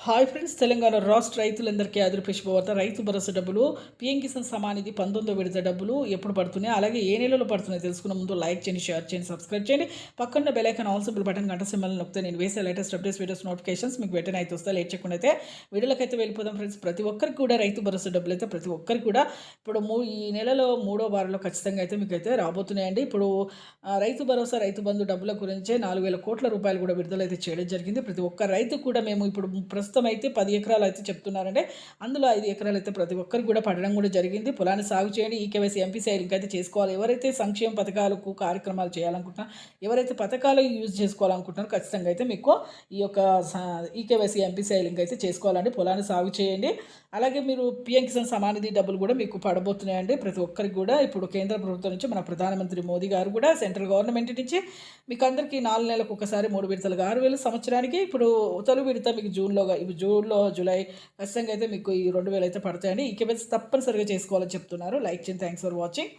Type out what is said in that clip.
Hi friends, Telangana రాష్ట్ర రైతులందరికీ అదృప శుభవార్త. రైతు భరోసా డబ్బులు, పీఎం కిసాన్ సమానిధి 19వ విడత డబ్బులు ఎప్పుడు పడుతున్నాయి, అలాగే ఏ నెలలో పడుతున్నాయి తెలుసుకున్న ముందు లైక్ చేయండి, షేర్ చేయండి, సబ్స్క్రైబ్ చేయండి. పక్కన bell icon all symbol button గంట సింబల్ నొక్కితే నేను వేసే లేటెస్ట్ అప్డేట్స్ వీడియోస్ నోటిఫికేషన్స్ మీకు వెంటనే అయితే వస్తాయి. లేట్ చేయకుండా అయితే వీడియోలోకి అయితే వెళ్ళిపోదాం ఫ్రెండ్స్. ప్రతి ఒక్కరికి కూడా రైతు భరోసా డబ్బులు అయితే ప్రతి ఒక్కరికి కూడా ఇప్పుడు ఈ నెలలో 3వ వారంలో ఖచ్చితంగా అయితే మీకు అయితే రాబోతున్నాయండి. ఇప్పుడు రైతు భరోసా, రైతు బంధు డబ్బుల గురించే 4,000 కోట్ల రూపాయలు కూడా విడుదల అయితే చేయడం జరిగింది. ప్రతి ఒక్క రైతు కూడా మేము ఇప్పుడు ప్రస్తుతం అయితే 10 ఎకరాలు అయితే చెప్తున్నారంటే అందులో 5 ఎకరాలు అయితే ప్రతి ఒక్కరికి కూడా పడడం కూడా జరిగింది. పొలాన్ని సాగు చేయండి, ఈకేవైసీ ఎంపీసీ లింక్ అయితే చేసుకోవాలి. ఎవరైతే సంక్షేమ పథకాలకు కార్యక్రమాలు చేయాలనుకుంటున్నారో, ఎవరైతే పథకాలు యూజ్ చేసుకోవాలనుకుంటున్నారో ఖచ్చితంగా అయితే మీకు ఈ యొక్క ఈకేవైసీ ఎంపీసీ లింక్ అయితే చేసుకోవాలండి. పొలాన్ని సాగు చేయండి. అలాగే మీరు పీఎం కిసాన్ సమానిధి డబ్బులు కూడా మీకు పడబోతున్నాయండి. ప్రతి ఒక్కరికి కూడా ఇప్పుడు కేంద్ర ప్రభుత్వం నుంచి మన ప్రధానమంత్రి మోదీ గారు కూడా సెంట్రల్ గవర్నమెంట్ నుంచి మీకు అందరికీ 4 నెలలకు ఒకసారి 3 విడతలుగా 6,000 సంవత్సరానికి. ఇప్పుడు తొలి విడత మీకు జూన్లో జూలై ఖచ్చితంగా అయితే మీకు ఈ 2,000 అయితే పడతాయండి. ఈకేవైసీ తప్పనిసరిగా చేసుకోవాలని చెప్తున్నారు. లైక్ చేయండి. Thanks for watching.